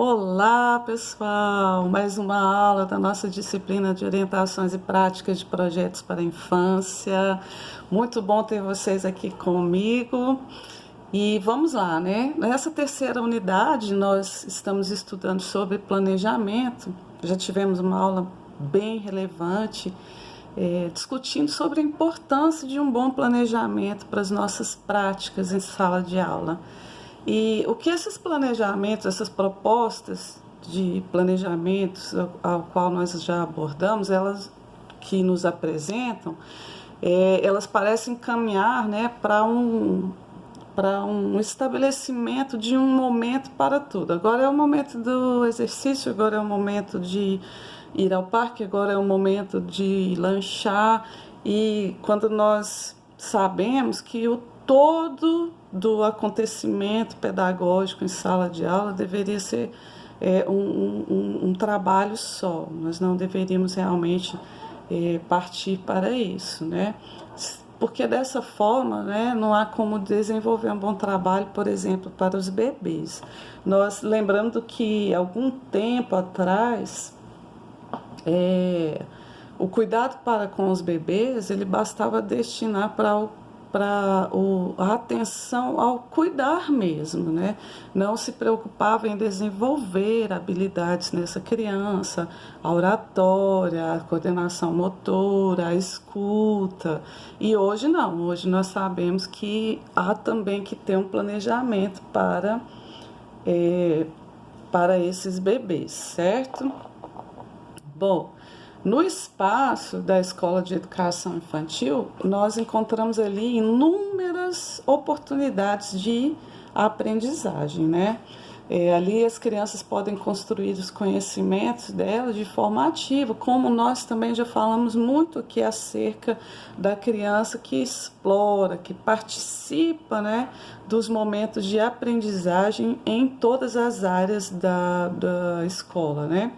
Olá, pessoal! Mais uma aula da nossa disciplina de orientações e práticas de projetos para a infância. Muito bom ter vocês aqui comigo. E vamos lá, né? Nessa terceira unidade, nós estamos estudando sobre planejamento. Já tivemos uma aula bem relevante, discutindo sobre a importância de um bom planejamento para as nossas práticas em sala de aula. E o que esses planejamentos, essas propostas de planejamentos ao qual nós já abordamos, elas que nos apresentam, elas parecem caminhar, né, para um estabelecimento de um momento para tudo. Agora é o momento do exercício, agora é o momento de ir ao parque, agora é o momento de lanchar. E quando nós sabemos que o todo do acontecimento pedagógico em sala de aula deveria ser um trabalho só. Nós não deveríamos realmente partir para isso, né? Porque dessa forma, né, não há como desenvolver um bom trabalho, por exemplo, para os bebês. Nós lembrando que algum tempo atrás, o cuidado para com os bebês, ele bastava destinar para a atenção ao cuidar mesmo, né? Não se preocupava em desenvolver habilidades nessa criança, a oratória, a coordenação motora, a escuta. E hoje não, hoje nós sabemos que há também que ter um planejamento para esses bebês, certo? Bom, no espaço da Escola de Educação Infantil, nós encontramos ali inúmeras oportunidades de aprendizagem, né? Ali as crianças podem construir os conhecimentos delas de forma ativa, como nós também já falamos muito aqui acerca da criança que explora, que participa, né, dos momentos de aprendizagem em todas as áreas da escola, né?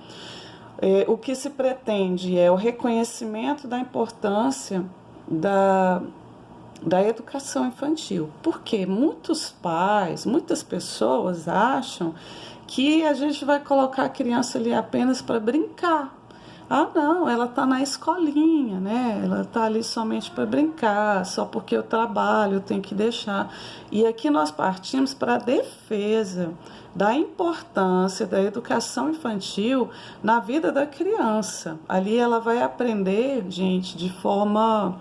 O que se pretende é o reconhecimento da importância da educação infantil, porque muitos pais, muitas pessoas acham que a gente vai colocar a criança ali apenas para brincar. Ah, não, ela está na escolinha, né? Ela está ali somente para brincar, só porque eu trabalho, eu tenho que deixar. E aqui nós partimos para a defesa da importância da educação infantil na vida da criança. Ali ela vai aprender, gente, de forma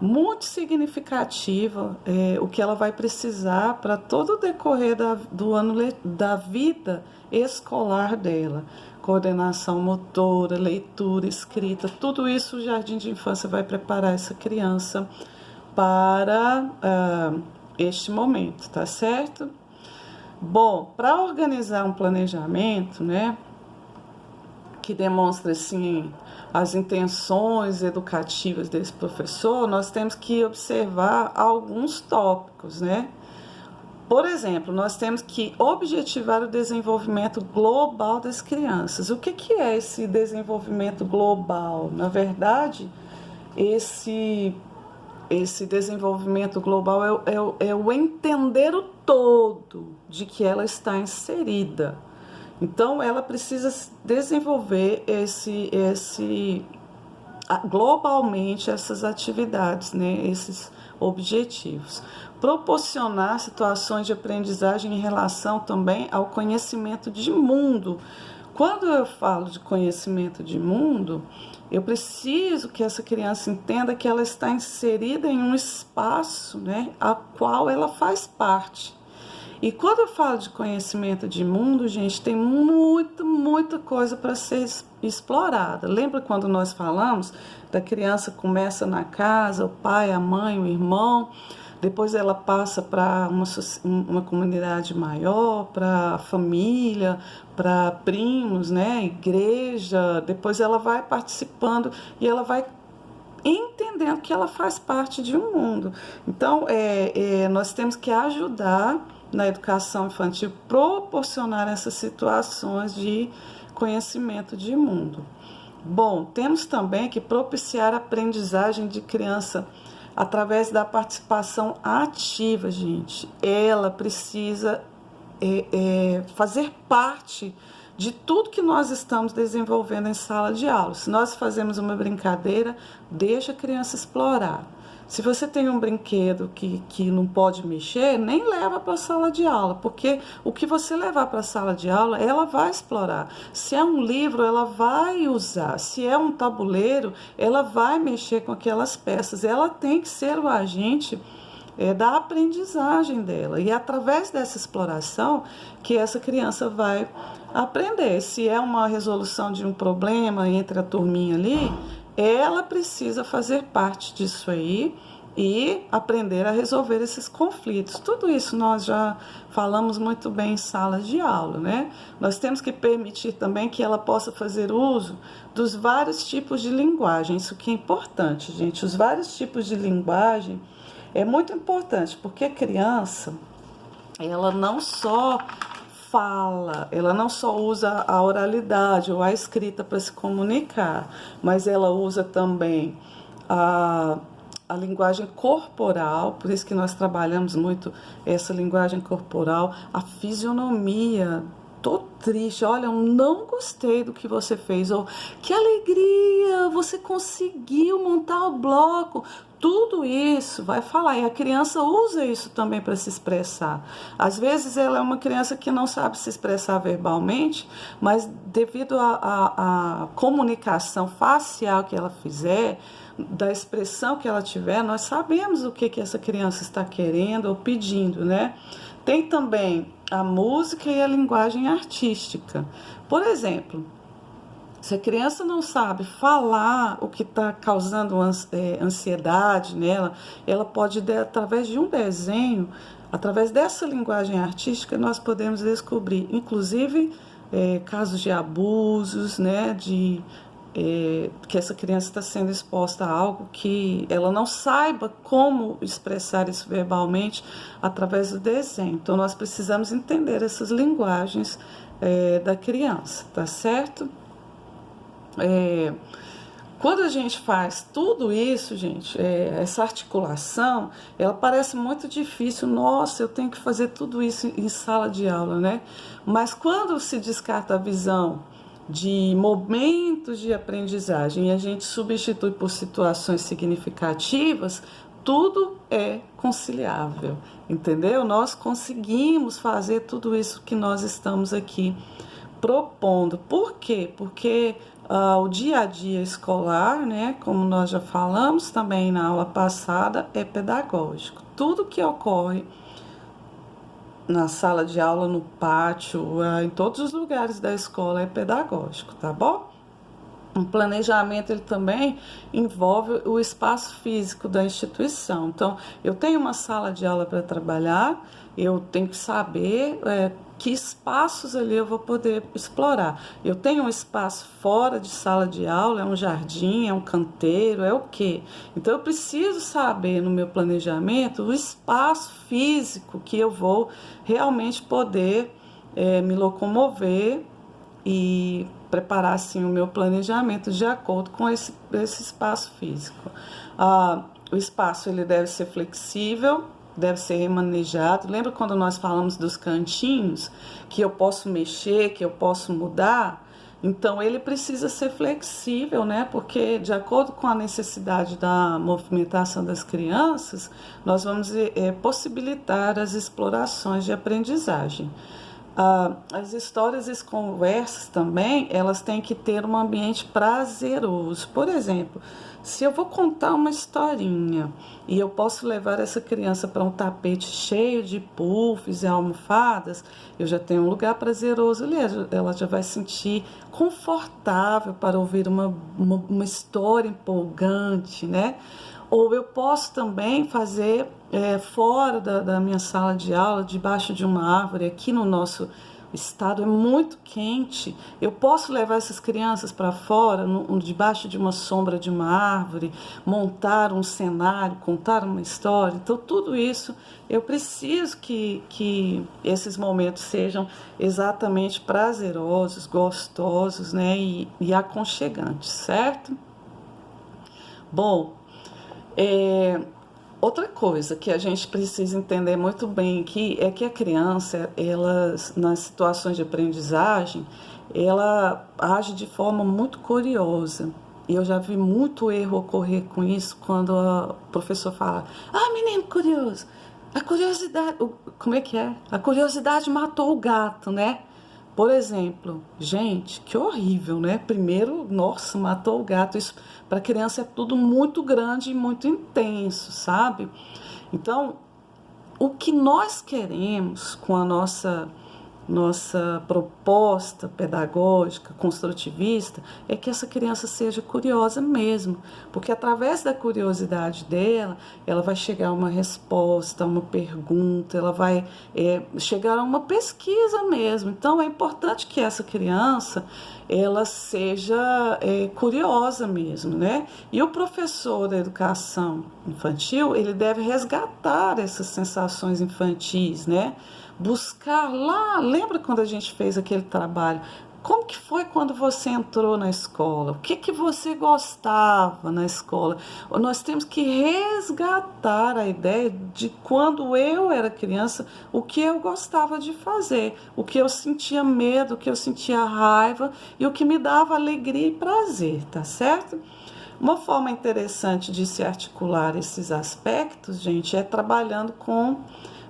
muito significativa o que ela vai precisar para todo o decorrer do ano da vida escolar dela. Coordenação motora, leitura, escrita, tudo isso o Jardim de Infância vai preparar essa criança para este momento, tá certo? Bom, para organizar um planejamento, né, que demonstra assim as intenções educativas desse professor, nós temos que observar alguns tópicos, né? Por exemplo, nós temos que objetivar o desenvolvimento global das crianças. O que é esse desenvolvimento global? Na verdade, esse desenvolvimento global é o entender o todo de que ela está inserida. Então, ela precisa desenvolver globalmente essas atividades, né, esses objetivos. Proporcionar situações de aprendizagem em relação também ao conhecimento de mundo. Quando eu falo de conhecimento de mundo, eu preciso que essa criança entenda que ela está inserida em um espaço, né, a qual ela faz parte. E quando eu falo de conhecimento de mundo, gente, tem muita coisa para ser explorada. Lembra quando nós falamos da criança começa na casa, o pai, a mãe, o irmão, depois ela passa para uma comunidade maior, para a família, para primos, né, igreja, depois ela vai participando e ela vai entendendo que ela faz parte de um mundo. Então, nós temos que ajudar na educação infantil, proporcionar essas situações de conhecimento de mundo. Bom, temos também que propiciar a aprendizagem de criança através da participação ativa, gente. Ela precisa fazer parte de tudo que nós estamos desenvolvendo em sala de aula. Se nós fazemos uma brincadeira, deixa a criança explorar. Se você tem um brinquedo que não pode mexer, nem leva para a sala de aula, porque o que você levar para a sala de aula, ela vai explorar. Se é um livro, ela vai usar. Se é um tabuleiro, ela vai mexer com aquelas peças. Ela tem que ser o agente da aprendizagem dela. E é através dessa exploração que essa criança vai aprender. Se é uma resolução de um problema entre a turminha ali, ela precisa fazer parte disso aí e aprender a resolver esses conflitos. Tudo isso nós já falamos muito bem em salas de aula, né? Nós temos que permitir também que ela possa fazer uso dos vários tipos de linguagem. Isso que é importante, gente. Os vários tipos de linguagem é muito importante, porque a criança, ela não só fala, ela não só usa a oralidade ou a escrita para se comunicar, mas ela usa também a linguagem corporal, por isso que nós trabalhamos muito essa linguagem corporal, a fisionomia. Tô triste, olha, eu não gostei do que você fez, ou que alegria, você conseguiu montar o bloco. Tudo isso vai falar, e a criança usa isso também para se expressar. Às vezes ela é uma criança que não sabe se expressar verbalmente, mas devido à comunicação facial que ela fizer, da expressão que ela tiver, nós sabemos o que essa criança está querendo ou pedindo, né? Tem também a música e a linguagem artística. Por exemplo, se a criança não sabe falar o que está causando ansiedade nela, ela pode, através de um desenho, através dessa linguagem artística, nós podemos descobrir, inclusive, casos de abusos, né, que essa criança está sendo exposta a algo que ela não saiba como expressar isso verbalmente através do desenho. Então, nós precisamos entender essas linguagens da criança, tá certo? Quando a gente faz tudo isso, gente, essa articulação, ela parece muito difícil. Nossa, eu tenho que fazer tudo isso em sala de aula, né? Mas quando se descarta a visão de momentos de aprendizagem e a gente substitui por situações significativas, tudo é conciliável, entendeu? Nós conseguimos fazer tudo isso que nós estamos aqui propondo. Por quê? Porque o dia a dia escolar, né, como nós já falamos também na aula passada, é pedagógico. Tudo que ocorre na sala de aula, no pátio, em todos os lugares da escola é pedagógico, tá bom? O planejamento ele também envolve o espaço físico da instituição. Então, eu tenho uma sala de aula para trabalhar, eu tenho que saber que espaços ali eu vou poder explorar. Eu tenho um espaço fora de sala de aula, é um jardim, é um canteiro, é o quê? Então, eu preciso saber no meu planejamento o espaço físico que eu vou realmente poder me locomover e preparar assim o meu planejamento de acordo com esse espaço físico. O espaço ele deve ser flexível, deve ser remanejado. Lembra quando nós falamos dos cantinhos, que eu posso mexer, que eu posso mudar? Então, ele precisa ser flexível, né? Porque, de acordo com a necessidade da movimentação das crianças, nós vamos possibilitar as explorações de aprendizagem. As histórias e as conversas também, elas têm que ter um ambiente prazeroso. Por exemplo, se eu vou contar uma historinha e eu posso levar essa criança para um tapete cheio de puffs e almofadas, eu já tenho um lugar prazeroso ali, ela já vai se sentir confortável para ouvir uma história empolgante, né? Ou eu posso também fazer fora da minha sala de aula, debaixo de uma árvore. Aqui no nosso estado é muito quente. Eu posso levar essas crianças para fora, debaixo de uma sombra de uma árvore, montar um cenário, contar uma história. Então, tudo isso eu preciso que esses momentos sejam exatamente prazerosos, gostosos, né, e aconchegantes, certo? Bom, Outra coisa que a gente precisa entender muito bem aqui é que a criança, ela, nas situações de aprendizagem, ela age de forma muito curiosa. E eu já vi muito erro ocorrer com isso quando o professor fala: Ah, menino curioso, a curiosidade. Como é que é? A curiosidade matou o gato, né? Por exemplo, gente, que horrível, né? Primeiro, nossa, matou o gato. Isso para criança é tudo muito grande e muito intenso, sabe? Então, o que nós queremos com a nossa proposta pedagógica, construtivista, é que essa criança seja curiosa mesmo, porque através da curiosidade dela, ela vai chegar a uma resposta, a uma pergunta, ela vai chegar a uma pesquisa mesmo. Então, é importante que essa criança ela seja curiosa mesmo, né? E o professor da educação infantil, ele deve resgatar essas sensações infantis, né? Buscar lá, lembra quando a gente fez aquele trabalho? Como que foi quando você entrou na escola? O que você gostava na escola? Nós temos que resgatar a ideia de quando eu era criança, o que eu gostava de fazer, o que eu sentia medo, o que eu sentia raiva e o que me dava alegria e prazer, tá certo? Uma forma interessante de se articular esses aspectos, gente, é trabalhando com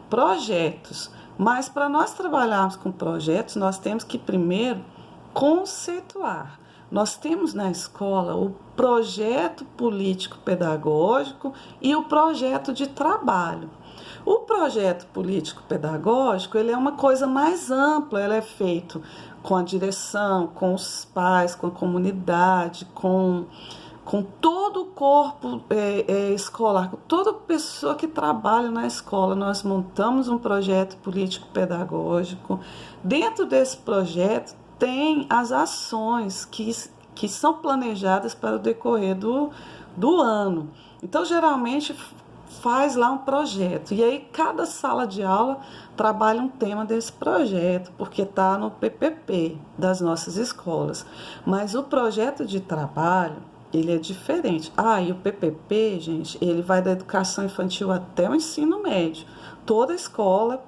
projetos. Mas para nós trabalharmos com projetos, nós temos que primeiro conceituar. Nós temos na escola o projeto político-pedagógico e o projeto de trabalho. O projeto político-pedagógico, ele é uma coisa mais ampla, ele é feito com a direção, com os pais, com a comunidade, com todo o corpo escolar, com toda pessoa que trabalha na escola. Nós montamos um projeto político-pedagógico. Dentro desse projeto tem as ações que são planejadas para o decorrer do ano. Então, geralmente, faz lá um projeto. E aí, cada sala de aula trabalha um tema desse projeto, porque está no PPP das nossas escolas. Mas o projeto de trabalho, ele é diferente. E o PPP, gente, ele vai da educação infantil até o ensino médio. Toda escola,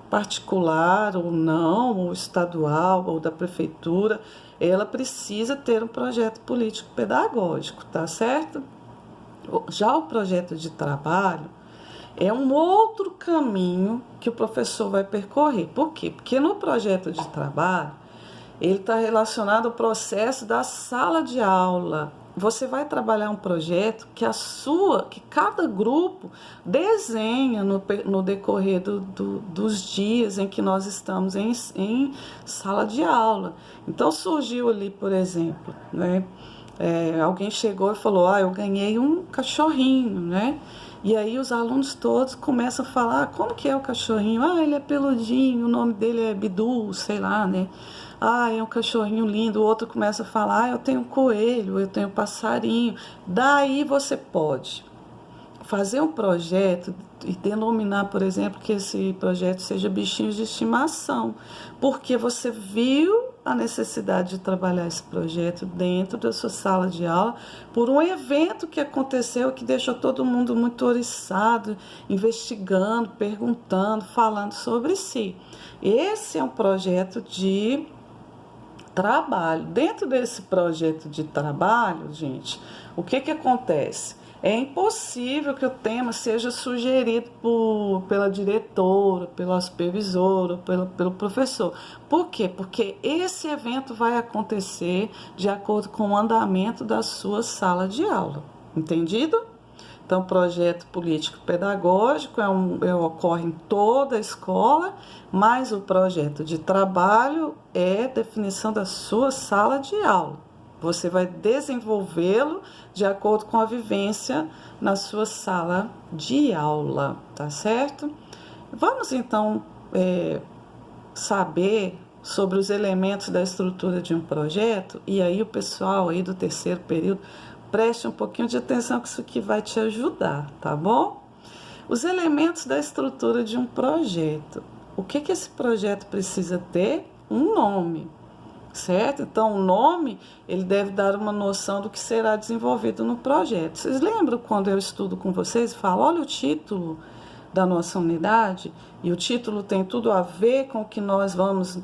particular ou não, ou estadual, ou da prefeitura, ela precisa ter um projeto político-pedagógico, tá certo? Já o projeto de trabalho é um outro caminho que o professor vai percorrer. Por quê? Porque no projeto de trabalho, ele está relacionado ao processo da sala de aula. Você vai trabalhar um projeto que cada grupo desenha no decorrer dos dias em que nós estamos em sala de aula. Então, surgiu ali, por exemplo, né? Alguém chegou e falou: eu ganhei um cachorrinho, né? E aí os alunos todos começam a falar: como que é o cachorrinho? Ele é peludinho, o nome dele é Bidu, sei lá, né? É um cachorrinho lindo. O outro começa a falar: eu tenho um coelho, eu tenho um passarinho. Daí você pode fazer um projeto e denominar, por exemplo, que esse projeto seja bichinhos de estimação, porque você viu a necessidade de trabalhar esse projeto dentro da sua sala de aula por um evento que aconteceu que deixou todo mundo muito oriçado, investigando, perguntando, falando sobre si. Esse é um projeto de trabalho. Dentro desse projeto de trabalho, gente, o que acontece? É impossível que o tema seja sugerido pela diretora, pela supervisora, pelo professor. Por quê? Porque esse evento vai acontecer de acordo com o andamento da sua sala de aula. Entendido? Então, projeto político-pedagógico ocorre em toda a escola, mas o projeto de trabalho é definição da sua sala de aula. Você vai desenvolvê-lo de acordo com a vivência na sua sala de aula, tá certo? Vamos então saber sobre os elementos da estrutura de um projeto, e aí o pessoal aí do terceiro período, preste um pouquinho de atenção que isso aqui vai te ajudar, tá bom? Os elementos da estrutura de um projeto. O que esse projeto precisa ter? Um nome. certo? Então, o nome, ele deve dar uma noção do que será desenvolvido no projeto. Vocês lembram quando eu estudo com vocês e falo, olha o título da nossa unidade, e o título tem tudo a ver com o que nós vamos,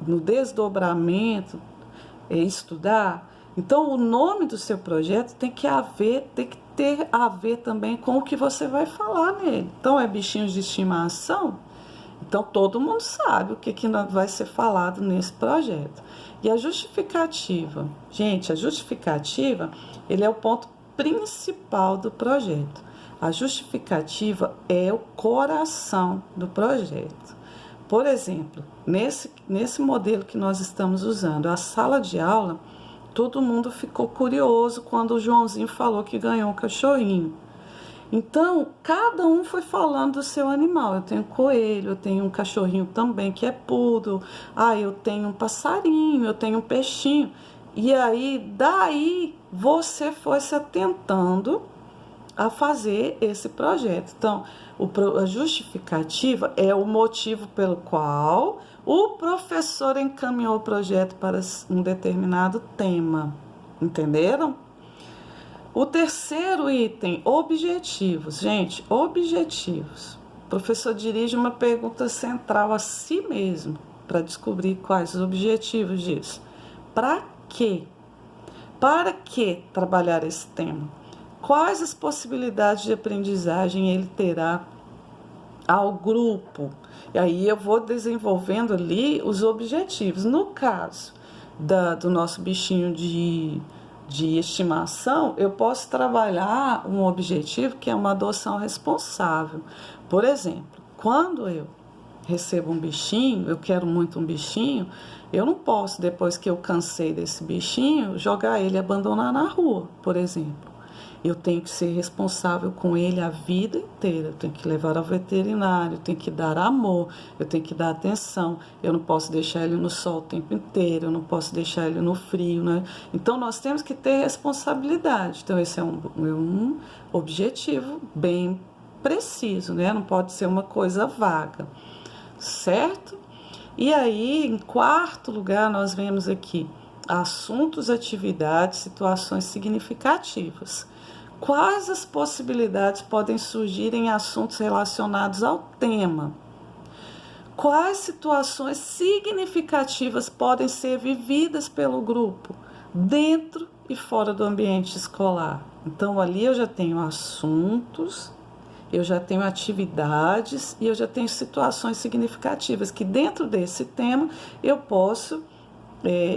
no desdobramento, estudar? Então, o nome do seu projeto tem que ter a ver também com o que você vai falar nele. Então, é bichinhos de estimação? Então, todo mundo sabe o que vai ser falado nesse projeto. E a justificativa? Gente, a justificativa, ele é o ponto principal do projeto. A justificativa é o coração do projeto. Por exemplo, nesse modelo que nós estamos usando, a sala de aula, todo mundo ficou curioso quando o Joãozinho falou que ganhou um cachorrinho. Então, cada um foi falando do seu animal. Eu tenho coelho, eu tenho um cachorrinho também que é poodle, eu tenho um passarinho, eu tenho um peixinho. E aí, daí, você foi se atentando a fazer esse projeto. Então, a justificativa é o motivo pelo qual o professor encaminhou o projeto para um determinado tema. Entenderam? O terceiro item, objetivos. Gente, objetivos. O professor dirige uma pergunta central a si mesmo para descobrir quais os objetivos disso. Para quê? Para que trabalhar esse tema? Quais as possibilidades de aprendizagem ele terá ao grupo? E aí eu vou desenvolvendo ali os objetivos. No caso do nosso bichinho de estimação, eu posso trabalhar um objetivo que é uma adoção responsável. Por exemplo, quando eu recebo um bichinho, eu quero muito um bichinho, eu não posso, depois que eu cansei desse bichinho, jogar ele e abandonar na rua, por exemplo. Eu tenho que ser responsável com ele a vida inteira. Eu tenho que levar ao veterinário, eu tenho que dar amor, eu tenho que dar atenção. Eu não posso deixar ele no sol o tempo inteiro, eu não posso deixar ele no frio, né? Então, nós temos que ter responsabilidade. Então, esse é um objetivo bem preciso, né? Não pode ser uma coisa vaga, certo? E aí, em quarto lugar, nós vemos aqui assuntos, atividades, situações significativas. Quais as possibilidades podem surgir em assuntos relacionados ao tema? Quais situações significativas podem ser vividas pelo grupo, dentro e fora do ambiente escolar? Então, ali eu já tenho assuntos, eu já tenho atividades e eu já tenho situações significativas que dentro desse tema eu posso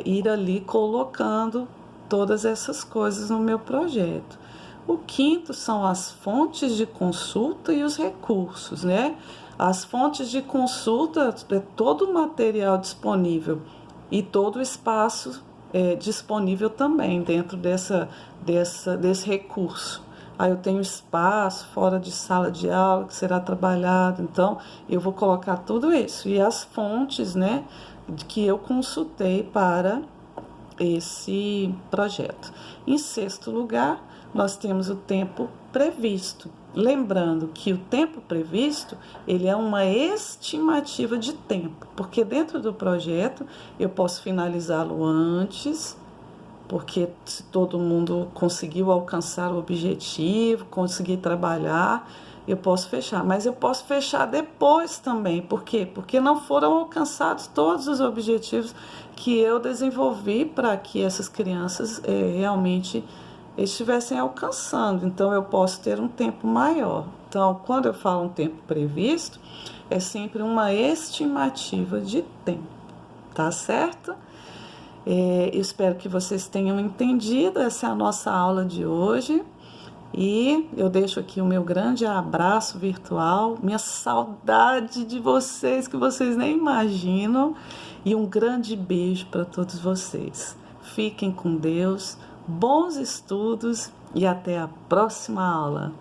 ir ali colocando todas essas coisas no meu projeto. O quinto são as fontes de consulta e os recursos, né? As fontes de consulta é todo o material disponível e todo o espaço disponível também dentro desse recurso. Aí eu tenho espaço fora de sala de aula que será trabalhado, então eu vou colocar tudo isso. E as fontes, né, que eu consultei para esse projeto. Em sexto lugar, nós temos o tempo previsto. Lembrando que o tempo previsto, ele é uma estimativa de tempo, porque dentro do projeto eu posso finalizá-lo antes, porque se todo mundo conseguiu alcançar o objetivo, conseguir trabalhar, eu posso fechar. Mas eu posso fechar depois também. Por quê? Porque não foram alcançados todos os objetivos que eu desenvolvi para que essas crianças realmente estivessem alcançando. Então, eu posso ter um tempo maior. Então, quando eu falo um tempo previsto, é sempre uma estimativa de tempo. Tá certo? Eu espero que vocês tenham entendido. Essa é a nossa aula de hoje. E eu deixo aqui o meu grande abraço virtual, minha saudade de vocês, que vocês nem imaginam, e um grande beijo para todos vocês. Fiquem com Deus, bons estudos e até a próxima aula.